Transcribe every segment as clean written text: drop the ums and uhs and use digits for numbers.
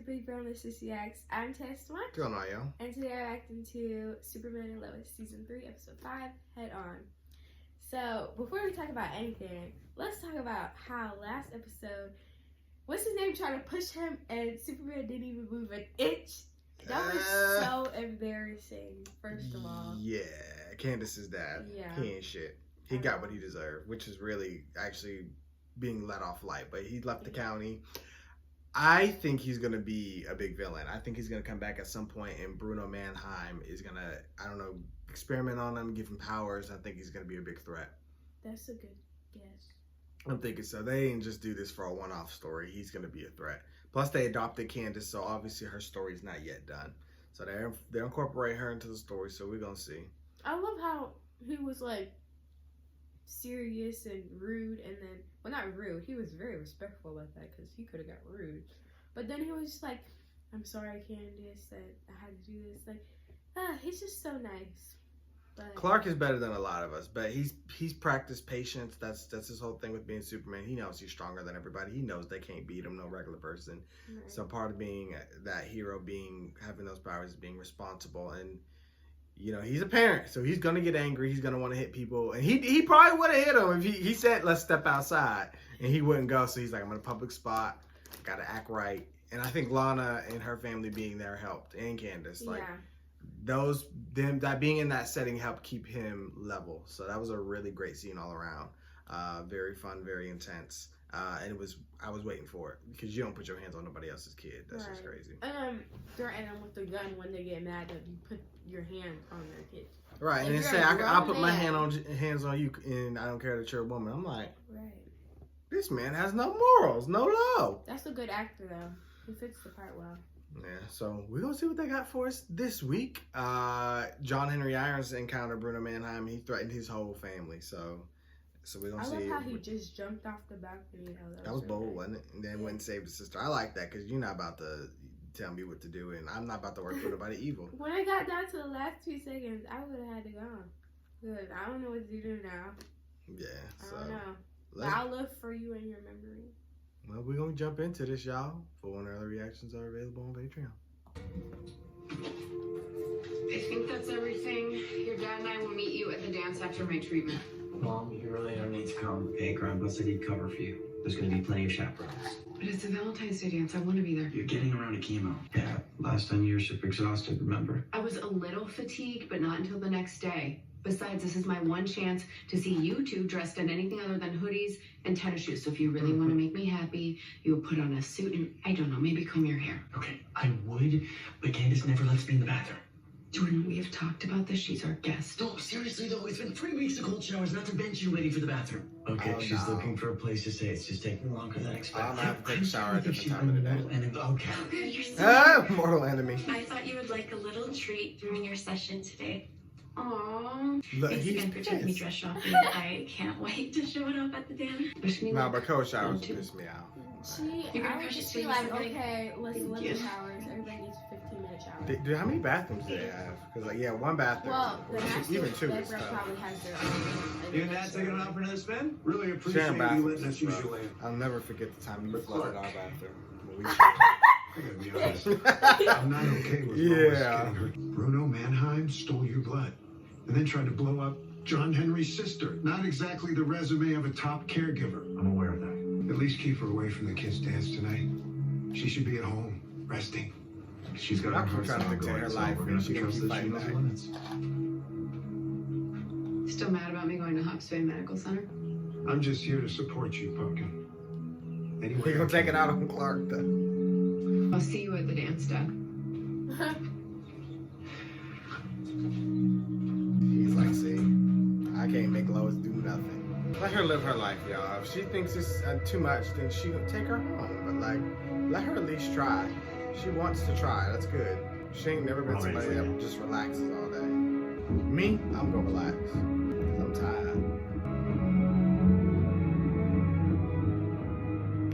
Big Villainous CCX. I'm Tess One. What's going on, yo? And today I'm acting to Superman and Lois, Season 3, Episode 5, Head On. So, before we talk about anything, let's talk about how last episode, what's his name, tried to push him and Superman didn't even move an inch. That was so embarrassing, first of all. Yeah, Candace's dad. Yeah. He ain't shit. He got what he deserved, which is really actually being let off light. But he left the county. I think he's going to be a big villain. I think he's going to come back at some point, and Bruno Manheim is going to, I don't know, experiment on him, give him powers. I think he's going to be a big threat. That's a good guess. I'm thinking so. They ain't just do this for a one-off story. He's going to be a threat. Plus, they adopted Candace, so obviously her story's not yet done. So they incorporate her into the story, so we're going to see. I love how he was, like, serious and rude, and then, well, not rude, he was very respectful about that, because he could have got rude, but then he was just like, I'm sorry, Candace, that I had to do this, like, he's just so nice. But Clark is better than a lot of us, but he's practiced patience. That's his whole thing with being Superman. He knows he's stronger than everybody. He knows they can't beat him, no regular person. right. So part of being that hero, having those powers, is being responsible. And you know, he's a parent, so he's gonna get angry. He's gonna want to hit people, and he probably would have hit him if he said, "Let's step outside," and he wouldn't go. So he's like, "I'm in a public spot, gotta act right." And I think Lana and her family being there helped, and Candace, like. Yeah. That being in that setting helped keep him level. So that was a really great scene all around. Very fun, very intense. And I was waiting for it because you don't put your hands on nobody else's kid. That's just crazy. Threaten them with the gun when they get mad that you put your hand on their kid. Right, and then say I'll put my hands on you, and I don't care that you're a woman. I'm like, right. This man has no morals, no love. That's a good actor though. He fits the part well. Yeah, so we're gonna see what they got for us this week. John Henry Irons encountered Bruno Manheim. He threatened his whole family. So we're gonna see. I love how he just jumped off the balcony. That was bold, wasn't it? And then went and saved his sister. I like that because you're not about to tell me what to do, and I'm not about to work for nobody evil. When I got down to the last 2 seconds, I would have had to go. Good. I don't know what to do now. Yeah. I don't know. But I'll live for you in your memory. Well, we're going to jump into this, y'all. Full and early reactions are available on Patreon. I think that's everything. Your dad and I will meet you at the dance after my treatment. Mom, you really don't need to come. Hey, Grandpa said he'd cover for you. There's going to be plenty of chaperones. But it's a Valentine's Day dance. I want to be there. You're getting around to chemo. Yeah, last time you were super exhausted, remember? I was a little fatigued, but not until the next day. Besides, this is my one chance to see you two dressed in anything other than hoodies and tennis shoes. So if you really want to make me happy, you'll put on a suit and, I don't know, maybe comb your hair. Okay, I would, but Candace never lets me in the bathroom. Jordan, we have talked about this. She's our guest. No, seriously though, it's been 3 weeks of cold showers, not to bench you waiting for the bathroom. Okay, she's looking for a place to stay. It's just taking longer than expected. I'm gonna have to take a shower at a different time of the day. Okay. You're so Mortal enemy. I thought you would like a little treat during your session today. Aww. Thanks again for taking me dress shopping. I can't wait to show it off at the dance. Wish me Nah, luck. but cold showers piss me out. I would just be like, okay, let's limit showers. Everybody needs a 15-minute shower. Dude, how many bathrooms do they have? Because, like, yeah, one bathroom. Well, the even master two is bedroom tough. probably has their own. You and Dad taking it out for another spin? Really appreciate Sharing you bathrooms letting us is use rough. your land. I'll never forget the time you flooded our bathroom. I gotta be honest. I'm not okay with Lois Yeah. getting hurt. Bruno Manheim stole your blood and then tried to blow up John Henry's sister. Not exactly the resume of a top caregiver. I'm aware of that. At least keep her away from the kids' dance tonight. She should be at home, resting. She's got I her keep heart trying to stop dictate her going, so life, we're and gonna she have to gonna trust keep that she fighting knows back. limits. Still mad about me going to Hawks Bay Medical Center? I'm just here to support you, Pumpkin. Anyway, We're going to take it out on Clark, though. I'll see you at the dance, Dad. He's like, see, I can't make Lois do nothing. Let her live her life, y'all. If she thinks it's too much, then she gonna take her home. But, like, let her at least try. She wants to try. That's good. She ain't never been somebody that just relaxes all day. Me, I'm gonna relax. 'Cause I'm tired.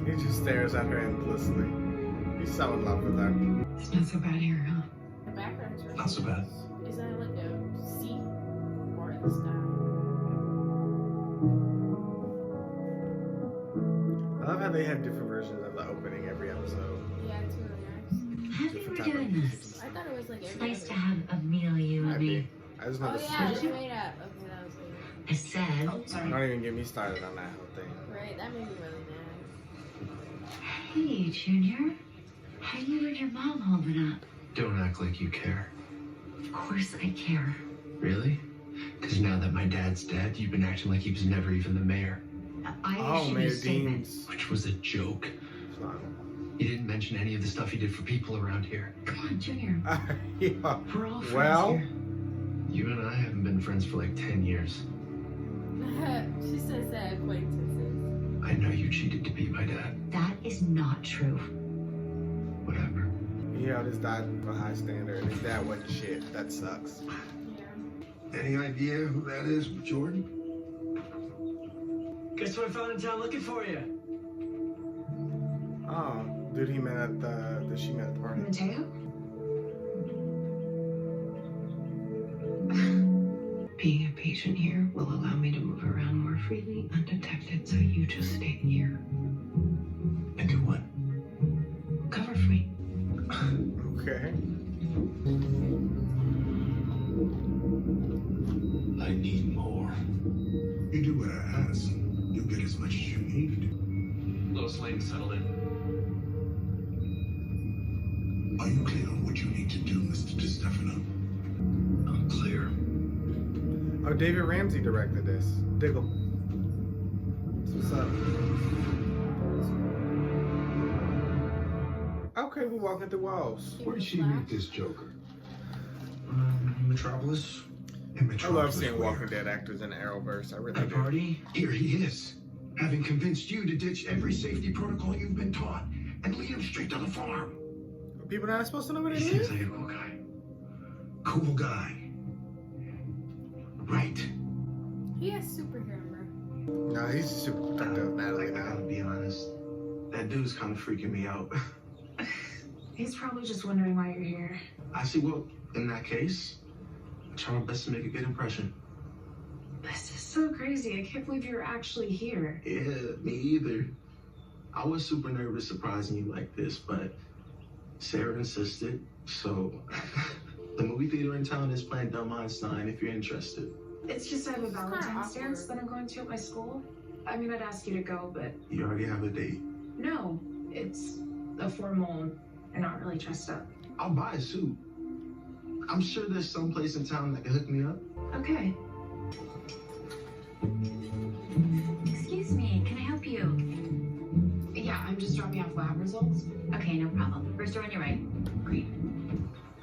He just stares at her endlessly. He's so in love with her. It's not so bad here, huh? The background's really Not so bad. Is that like a seat or the sky? I love how they have different versions of the opening every episode. Yeah, it's really nice. different we're type of doing music. this. I thought it was like It's every nice other. to have a meal, you Might and be. me. I just know Oh this yeah, is it's made up. Okay, that was weird. I said, Oh, sorry. Don't even get me started on that whole thing. Right, that made me really mad. hey, Junior. How you and your mom holding up? Don't act like you care. Of course I care. Really? Because now that my dad's dead, you've been acting like he was never even the mayor. I Oh, issued a Mayor statement. Dean's. Which was a joke. Son. You didn't mention any of the stuff he did for people around here. Come on, Junior. Yeah. We're all friends Well. here. You and I haven't been friends for like 10 years. She says that acquaintances. I know you cheated to beat my dad. That is not true. Whatever. He held his dad to a high standard, and his dad wasn't shit. That sucks. Yeah. Any idea who that is, Jordan? Guess what I found in town looking for you? Oh, dude, he met at the she met at the party. Mateo? Being a patient here will allow me to move around more freely, undetected, so you just stay here. And do what? Cover for me. Okay. I need more. You do what I ask, you'll get as much as you need. Lois Lane settled in. Are you clear on what you need to do, Mr. DiStefano? I'm clear. Oh, David Ramsey directed this. Diggle. What's up? Okay, we're walking through walls. Where'd she meet this Joker? Metropolis. In I Metropolis. love seeing where? Walking Dead actors in the Arrowverse. I really At a do. party? Here he is, having convinced you to ditch every safety protocol you've been taught and lead him straight to the farm. Are people not supposed to know what it He is? seems like a cool guy. Cool guy. Right. He has superhero, bro. No, he's super protective of Natalie I now. gotta be honest. That dude's kind of freaking me out. He's probably just wondering why you're here. I see. Well, in that case, I try my best to make a good impression. This is so crazy. I can't believe you're actually here. Yeah, me either. I was super nervous surprising you like this, but Sarah insisted. So, the movie theater in town is playing Dumb Einstein if you're interested. It's just I have a It's kinda Valentine's dance awkward. that I'm going to at my school. I mean, I'd ask you to go, but You already have a date. no. It's a formal and not really dressed up. I'll buy a suit. I'm sure there's some place in town that can hook me up. Okay. Excuse me, can I help you? Yeah, I'm just dropping off lab results. Okay, no problem. First door on your right. Great.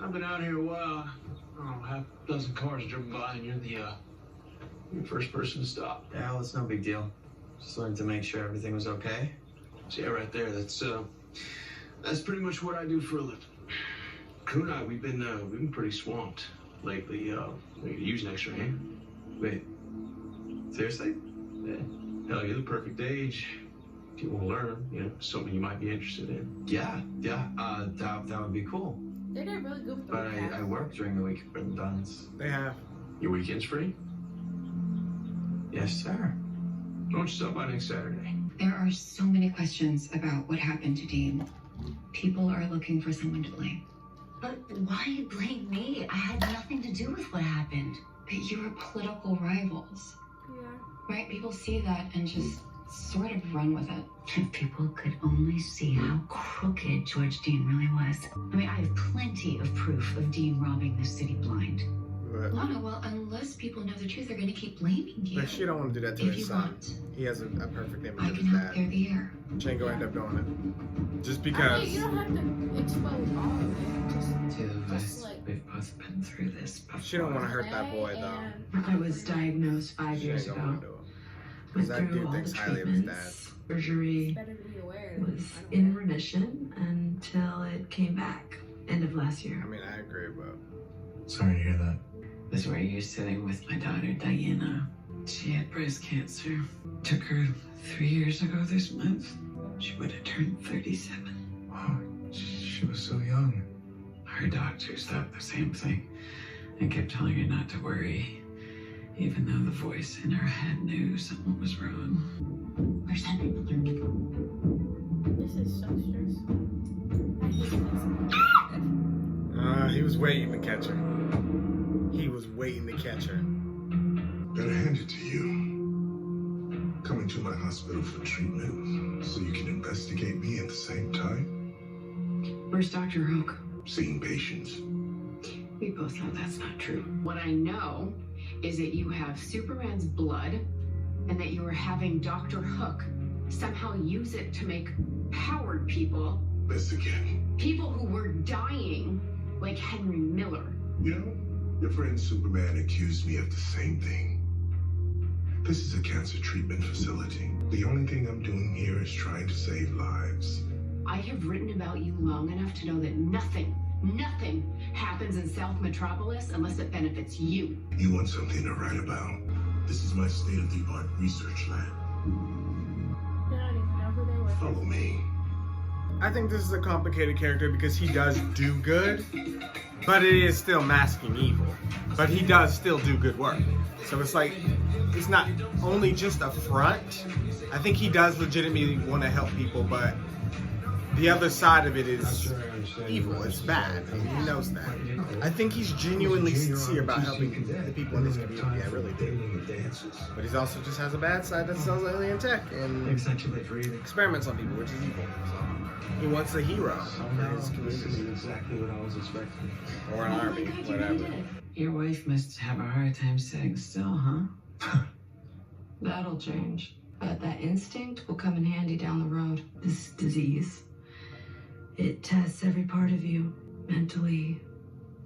I've been out here a while. I don't know, half a dozen cars driven by, and you're the first person to stop. Yeah, well, it's no big deal. Just wanted to make sure everything was okay. See, yeah, right there. That's pretty much what I do for a living. Crew and I, we've been pretty swamped lately. We could use an extra hand. Wait, seriously? Yeah. Hell, you're the perfect age. If you want to learn, something you might be interested in. Yeah, that would be cool. They did really good with the But recap. I work during the week for the Duns. They have. Your weekend's free? Yes, sir. Why don't you stop by next Saturday? There are so many questions about what happened to Dean. People are looking for someone to blame. But why blame me? I had nothing to do with what happened. But you were political rivals, Yeah. right? People see that and just sort of run with it. If people could only see how crooked George Dean really was. I mean, I have plenty of proof of Dean robbing the city blind. But, Lana, well, unless people know the truth, they're going to keep blaming you. but she don't want to do that to If his you son. want, He has a perfect image I of can his help clear dad. the air. She ain't gonna end up doing it. Just I because. mean, you don't have to expose all of it. Just Two of Just us, like- we've both been through this before. She don't want to hurt that boy, Renee though. and- I was diagnosed 5 She years ain't gonna ago. do it. Went that through dude all thinks the highly of his treatments, surgery, Better be aware. was I don't in know. remission until it came back end of last year. I mean, I agree, but. Sorry to hear that. This is where you're sitting with my daughter, Diana. She had breast cancer. Took her 3 years ago this month. She would have turned 37. Wow, she was so young. Her doctors thought the same thing and kept telling her not to worry, even though the voice in her head knew something was wrong. Where's Henry Miller? This is so stressful. I hate this. He was waiting to catch her. He was waiting to catch her. Gotta hand it to you. Coming to my hospital for treatment so you can investigate me at the same time. Where's Dr. Hook? Seeing patients. We both know that's not true. What I know is that you have Superman's blood and that you are having Dr. Hook somehow use it to make powered people. This again. People who were dying, like Henry Miller. You know, your friend Superman accused me of the same thing. This is a cancer treatment facility. The only thing I'm doing here is trying to save lives. I have written about you long enough to know that nothing happens in South Metropolis unless it benefits you. You want something to write about? This is my state-of-the-art research lab. They don't even know who they were. Follow me. I think this is a complicated character because he does do good, but it is still masking evil. But he does still do good work. So it's like, it's not only just a front. I think he does legitimately want to help people, but the other side of it is evil. It's bad. I mean, he knows that. I think he's genuinely sincere about helping the people in his community. I really do. But he also just has a bad side that sells alien tech and experiments on people, which is evil. So he wants a hero for his community. Exactly what I was expecting. Or an army, whatever. Your wife must have a hard time sitting still, huh? That'll change. But that instinct will come in handy down the road. This disease, it tests every part of you, mentally,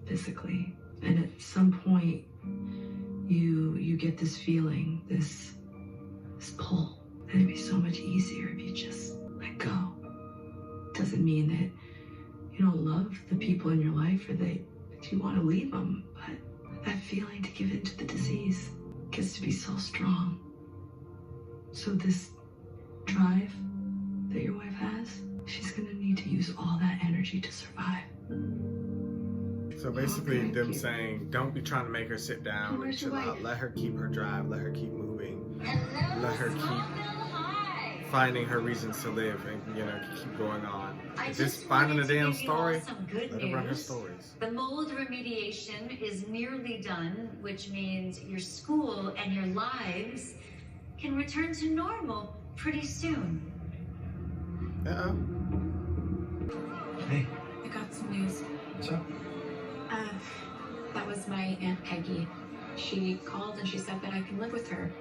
physically. And at some point, you get this feeling, this pull. And it'd be so much easier if you just let go. Doesn't mean that you don't love the people in your life or that you want to leave them, but that feeling to give in to the disease gets to be so strong. So this drive that your wife has, she's gonna need to use all that energy to survive. So basically them saying, don't be trying to make her sit down and chill out. Let her keep her drive. Let her keep moving. Let her keep finding her reasons to live and, you know, keep going on. Just finding a damn story, let her run her stories. The mold remediation is nearly done, which means your school and your lives can return to normal pretty soon. Uh-oh. Hey. I got some news. What's up? That was my Aunt Peggy. She called and she said that I can live with her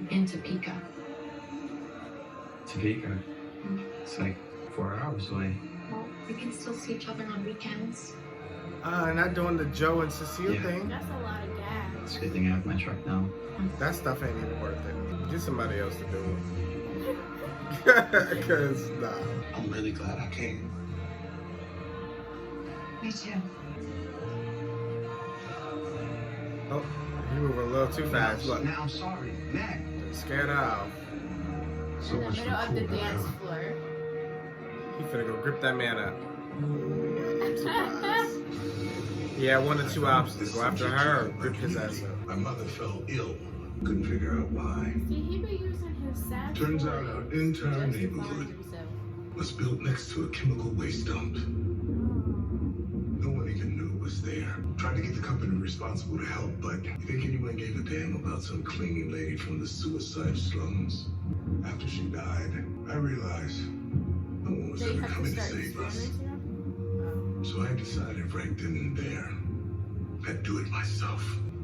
in Topeka. Topeka? It's like 4 hours away. Well, we can still see each other on weekends. Not doing the Joe and Cecile thing. That's a lot of gas. It's a good thing I have my truck now. That stuff ain't even worth it. Get somebody else to do it. Because, nah. I'm really glad I came. Me too. Oh, you move a little too fast. Look. Now I'm sorry. Mac. Scared out. So In the much middle for of the cool dance down. floor. He finna go grip that man up. I'm surprised. He had one or two options. Go after her or grip his ass up. My mother fell ill. Couldn't figure out why. See, he been using his sad Turns out story our to entire justify neighborhood himself. was built next to a chemical waste dump. No one even knew it was there. Tried to get the company responsible to help, but you think anyone gave a damn about some cleaning lady from the suicide slums? After she died, I realized no one was So you ever have to coming to start save us. experimenting? So I decided right then and there, I'd do it myself.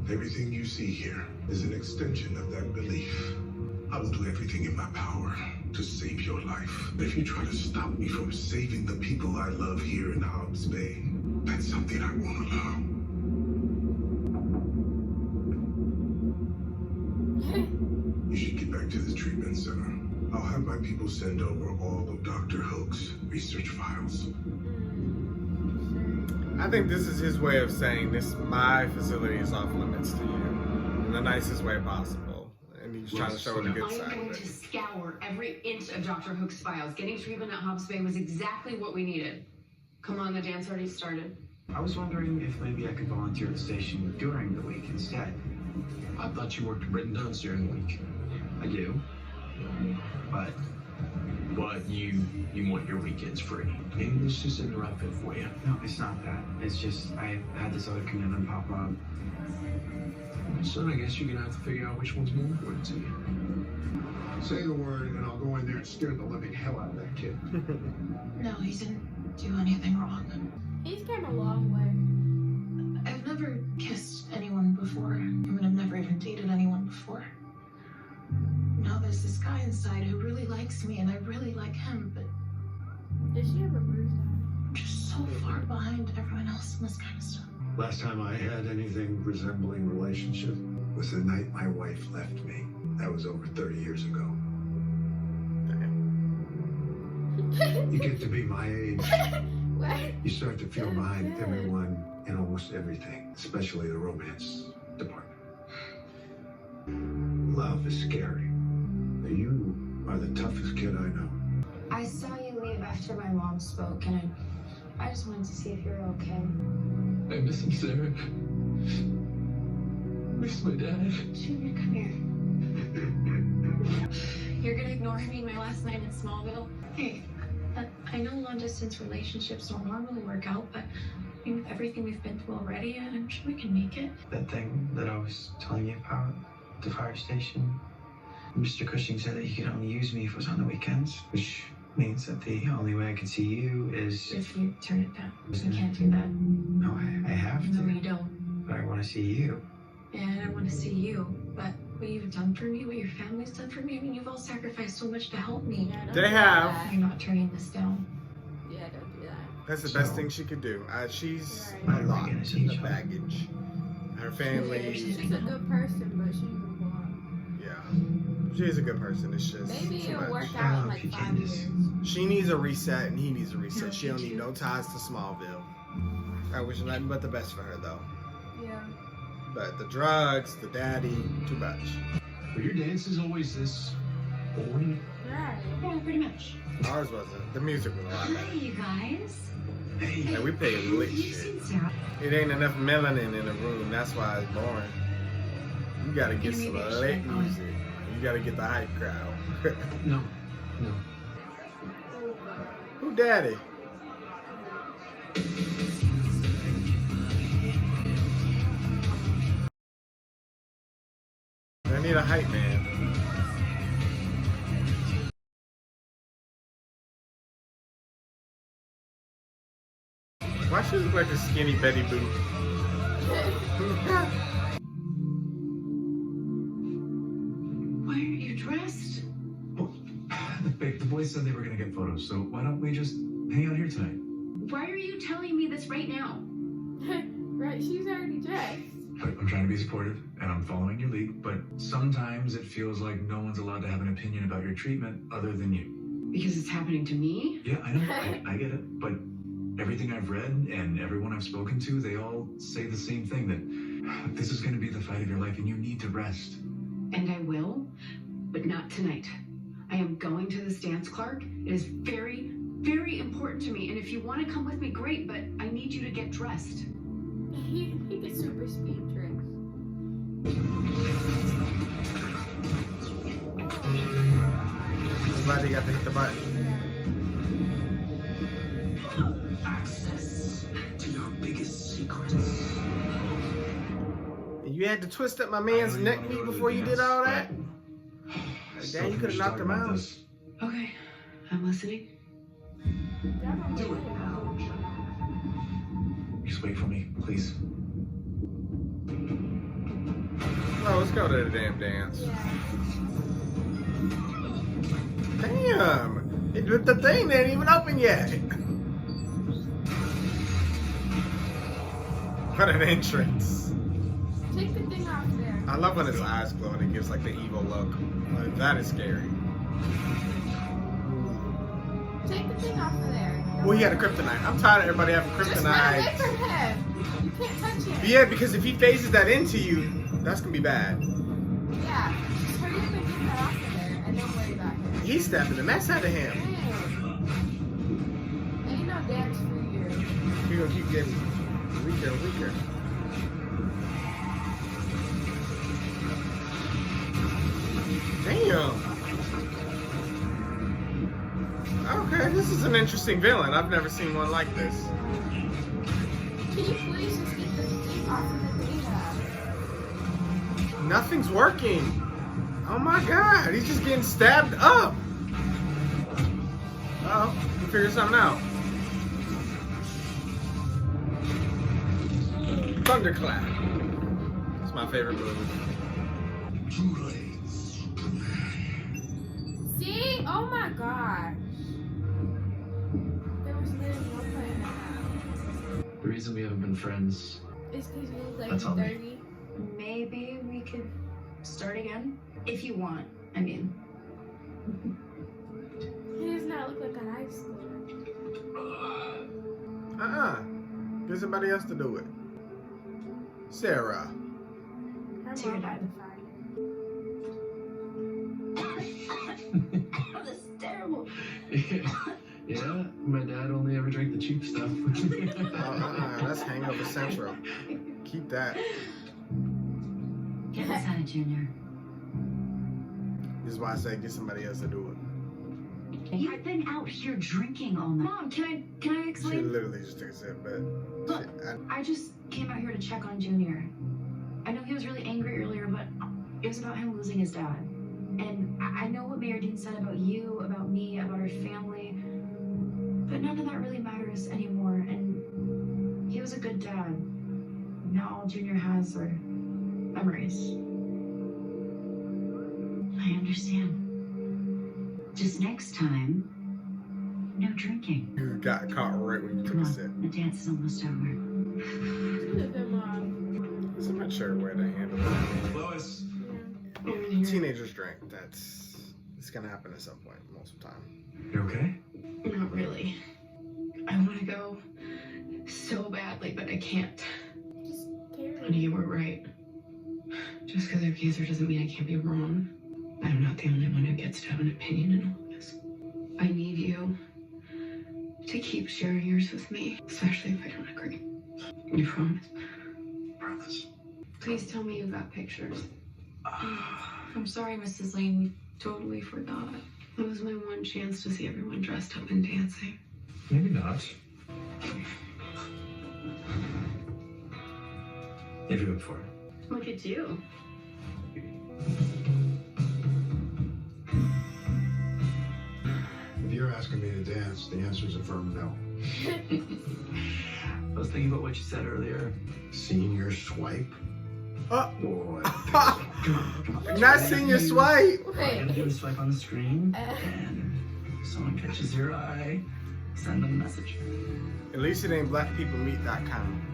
Everything you see here is an extension of that belief. I will do everything in my power to save your life. If you try to stop me from saving the people I love here in Hobbs Bay, that's something I won't allow. You should get back to the treatment center. I'll have my people send over all of Dr. Hook's research files. I think this is his way of saying this. My facility is off limits to you in the nicest way possible, and he's trying to show her the good I'm side going of to it. scour every inch of Dr. Hook's files. Getting treatment at Hobbs Bay was exactly what we needed. Come on, the dance already started. I was wondering if maybe I could volunteer at the station during the week instead. I thought you worked at Britton Dunn's during the week. I do. But you want your weekends free. Maybe this isn't the right fit for you. No, it's not that. It's just I had this other commitment pop up. So I guess you're gonna have to figure out which one's more important to you. Say the word, and I'll go in there and scare the living hell out of that kid. No, he didn't do anything wrong. He's came a long way. I've never kissed anyone before. I mean, I've never even dated anyone before. Now there's this guy inside who really likes me, and I really like him, but Did she ever bruise that? I'm just so far behind everyone else in this kind of stuff. Last time I had anything resembling relationship was the night my wife left me. That was over 30 years ago. You get to be my age, What? you start to feel behind everyone in almost everything, especially the romance department. Love is scary. You are the toughest kid I know. I saw you leave after my mom spoke, and I just wanted to see if you're okay. I miss him, Sarah. Miss my dad. Junior, come here. You're gonna ignore me my last night in Smallville? Hey, I know long-distance relationships don't normally work out, but I mean, with everything we've been through already, I'm sure we can make it. That thing that I was telling you about, the fire station, Mr. Cushing said that he could only use me if it was on the weekends, which means that the only way I can see you is If you turn it down. You can't do that. No, I have to. No, you don't. But I want to see you. And I want to see you, but what you've done for me, what your family's done for me, I mean, you've all sacrificed so much to help me. Yeah, don't They do have. that. You're not turning this down. Yeah, don't do that. That's the best thing she could do. She's Right. a lot in the baggage. Her family. She's a good person, but she's a lot. Yeah. She is a good person. It's just Maybe too it'll much. work out in like 5 years. She needs a reset, and he needs a reset. She don't need no ties to Smallville. I wish nothing but the best for her, though. Yeah. But the drugs, the daddy, too much. Were your dances always this boring? Right. Yeah, pretty much. Ours wasn't. The music was a lot Hi, better. you guys. Hey, we played lit You've shit. seen Sarah. It ain't enough melanin in the room. That's why it's boring. You gotta get some lit music. You gotta get the hype crowd. No. Who daddy? I need a hype man. Why she look like a skinny Betty Boop? Why are you dressed? Well, the boys said they were going to get photos, so why don't we just hang out here tonight? Why are you telling me this right now? Right, she's already dressed. I'm trying to be supportive, and I'm following your lead, but sometimes it feels like no one's allowed to have an opinion about your treatment other than you. Because it's happening to me? Yeah, I know, I get it, but everything I've read and everyone I've spoken to, they all say the same thing, that this is going to be the fight of your life and you need to rest. And I will, but not tonight. I am going to this dance, Clark. It is very, very important to me, and if you want to come with me, great, but I need you to get dressed. He could super speed tricks. Somebody got to hit the button. Access to your biggest secrets. And you had to twist up my man's neck meat before you did all that? Dang, you could have knocked him out. Okay, I'm listening. Do it. Just wait for me, please. Oh, let's go to the damn dance. Damn! The thing ain't even open yet. What an entrance. Take the thing off there. I love when his eyes glow and it gives like the evil look. Like, that is scary. Take the thing off of there. Well, he had a kryptonite. I'm tired of everybody having Just run away kryptonite. from him. You can't touch him. Yeah, because if he phases that into you, that's gonna be bad. Yeah. Just hurry up and get that off of there and don't worry about him. He's stepping the mess out of him. Damn. Ain't no dance for you. He's gonna keep getting weaker and weaker. Damn. This is an interesting villain. I've never seen one like this. Can you please just get the thing off of the data? Nothing's working. Oh my god, he's just getting stabbed up. Uh-oh, we figure something out. Thunderclap. It's my favorite movie. See? Oh my gosh. There was literally no plan. The reason we haven't been friends. It's because you look like That's you're on me. 30. Maybe we could start again? If you want, I mean. He does not look like a high schooler. Get somebody else to do it. Sarah. Her To your mom dad. had That's terrible. Yeah, my dad only ever drank the cheap stuff. That's Hangover Central. Keep that. Get inside, Junior. This is why I say get somebody else to do it. You've been out here drinking all night. Mom, can I She explain? literally just took a sip, but Look, I just came out here to check on Junior. I know he was really angry earlier, but it was about him losing his dad. And I know what Mayor Dean said about you, about me, about our family, but none of that really matters anymore. And he was a good dad. Now all Junior has are memories. I understand. Just next time, no drinking. you got caught right when you took Come a on, sip. the dance is almost over. Look at mom. I'm not sure where to handle it. Lois. Teenagers drink. It's gonna happen at some point, most of the time. You okay? Not really. I want to go so badly, but I can't. Just carry it. Honey, you were right. Just because I have cancer doesn't mean I can't be wrong. I'm not the only one who gets to have an opinion in all this. I need you to keep sharing yours with me, especially if I don't agree. You promise? Promise. Please tell me you got pictures. I'm sorry, Mrs. Lane. We totally forgot. It was my one chance to see everyone dressed up and dancing. Maybe not. If you're up for it. Look at you. If you're asking me to dance, the answer is a firm no. I was thinking about what you said earlier. Seeing your swipe? Boy. Not seeing your swipe. All you gotta do is swipe on the screen, and if someone catches your eye, send them a message. At least it ain't blackpeoplemeet.com.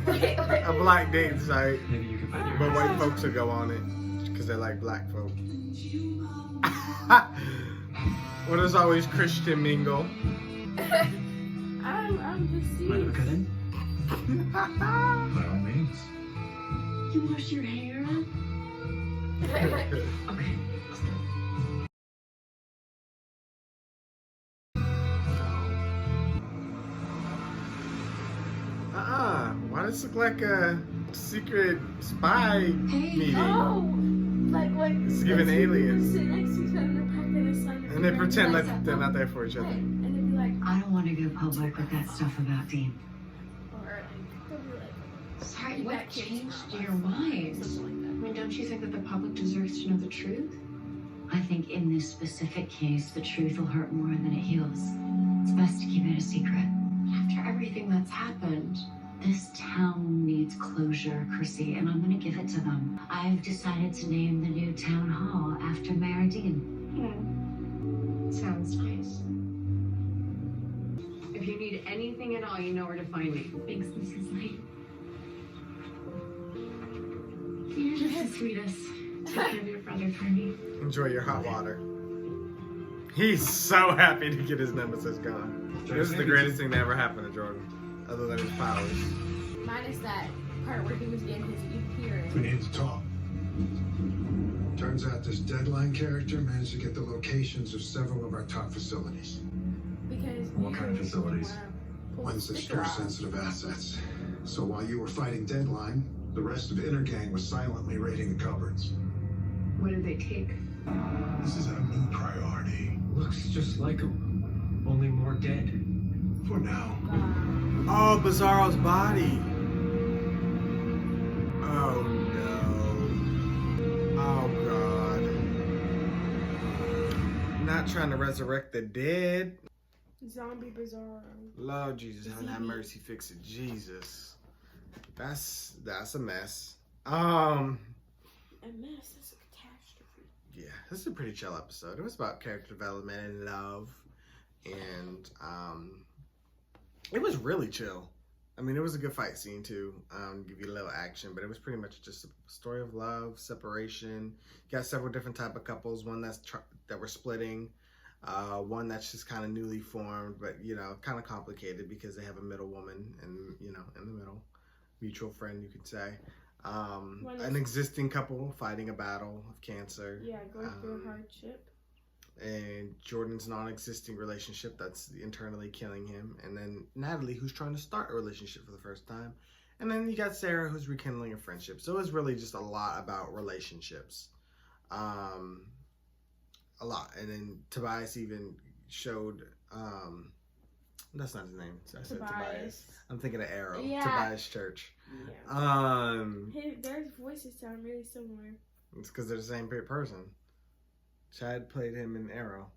Wait. A black dating site, Maybe you can find your but white folks will go on it because they like black folk. Well, there's always Christian mingle. I'm just Mind if I cut in? By all means. You wash your hair? Okay. Why does this look like a secret spy meeting? Oh, like when It's giving aliens. sit next to each other and pop in a sun. And they pretend like they're not there for each other. And they'd be like, I don't want to go public with that stuff about Dean. or like, they'll be like, Sorry, You what got kids changed from your us. mind? Something like I mean, don't you think that the public deserves to know the truth? I think in this specific case, the truth will hurt more than it heals. It's best to keep it a secret. After everything that's happened. This town needs closure, Chrissy, and I'm going to give it to them. I've decided to name the new town hall after Mayor Dean. Sounds nice. If you need anything at all, you know where to find me. Thanks, Mrs. Lane. You're just the sweetest. Take care of your brother for me. Enjoy your hot water. He's so happy to get his nemesis gone. This is the greatest thing that ever happened to Jordan, other than his powers. minus that part where he was getting his hearing. We need to talk. Turns out this Deadline character managed to get the locations of several of our top facilities. Because What kind of facilities? Ones that store sensitive assets. So while you were fighting Deadline, the rest of Intergang was silently raiding the cupboards. What did they take? This is our new priority. Looks just like him, only more dead. For now. Oh, Bizarro's body. Oh no. Oh God. Not trying to resurrect the dead. Zombie Bizarro. Lord Jesus, have mercy, fix it, Jesus. That's a mess. A mess. That's a catastrophe. Yeah, this is a pretty chill episode. It was about character development and love, and it was really chill. I mean, it was a good fight scene too. Give you a little action, but it was pretty much just a story of love, separation. You got several different type of couples. One that were splitting. One that's just kind of newly formed, but kind of complicated because they have a middle woman, and in the middle, mutual friend, you could say. An existing couple fighting a battle of cancer. Yeah, going through a hardship. And Jordan's non-existing relationship that's internally killing him. And then Natalie, who's trying to start a relationship for the first time. And then you got Sarah, who's rekindling a friendship. So it's really just a lot about relationships. A lot. And then Tobias even showed... that's not his name. I said Tobias. I'm thinking of Arrow. Yeah. Tobias Church. Yeah. Their voices sound really similar. It's because they're the same person. Chad played him in Arrow.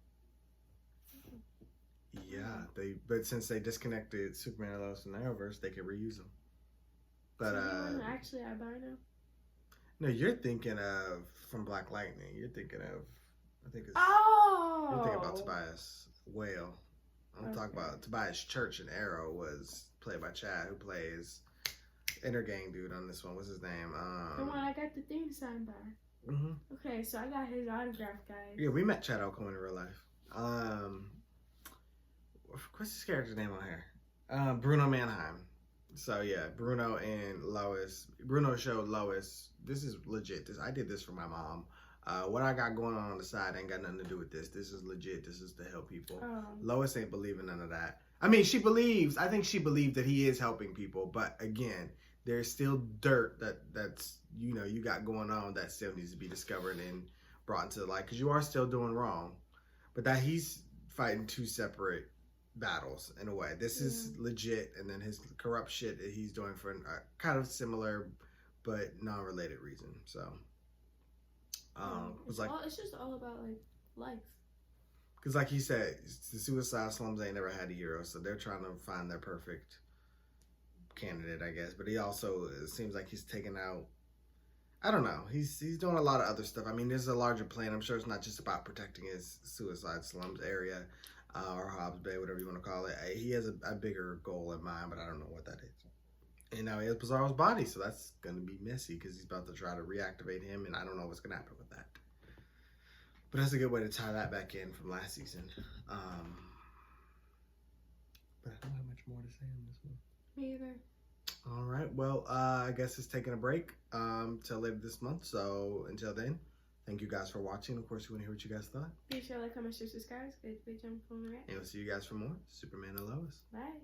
Yeah, but since they disconnected Superman and Lois in the Arrowverse, they could reuse them. But actually albino. No, you're thinking of from Black Lightning. You're thinking of you're thinking about Tobias Whale. I'm talking about Tobias Church in Arrow was played by Chad, who plays Inner Gang dude on this one. What's his name? The one I got the theme signed by. Mm-hmm. Okay, so I got his autograph, guys. Yeah, we met Chad Alcone in real life. What's his character's name on here? Bruno Manheim. So yeah, Bruno and Lois. Bruno showed Lois, this is legit. I did this for my mom. What I got going on the side ain't got nothing to do with this. This is legit. This is to help people. Lois ain't believing none of that. I mean, I think she believed that he is helping people, but again, there's still dirt that's you got going on that still needs to be discovered and brought into the light, because you are still doing wrong. But that he's fighting two separate battles in a way. This is legit, and then his corrupt shit that he's doing for a kind of similar but non-related reason. So it's just all about like life. Because like he said, the suicide slums ain't never had a hero, so they're trying to find their perfect candidate, I guess. But he also, it seems like he's taking out, I don't know, he's doing a lot of other stuff. I mean, there's a larger plan. I'm sure it's not just about protecting his suicide slums area or Hobbs Bay, whatever you want to call it. He has a bigger goal in mind, but I don't know what that is. And now he has Bizarro's body, so that's going to be messy because he's about to try to reactivate him, and I don't know what's going to happen with that. But that's a good way to tie that back in from last season. But I don't have much more to say on this one. Me either. All right. Well, I guess it's taking a break till later this month. So until then, thank you guys for watching. Of course, we want to hear what you guys thought. Be sure to like, comment, share, subscribe. Good, jump on the right. And we'll see you guys for more Superman and Lois. Bye.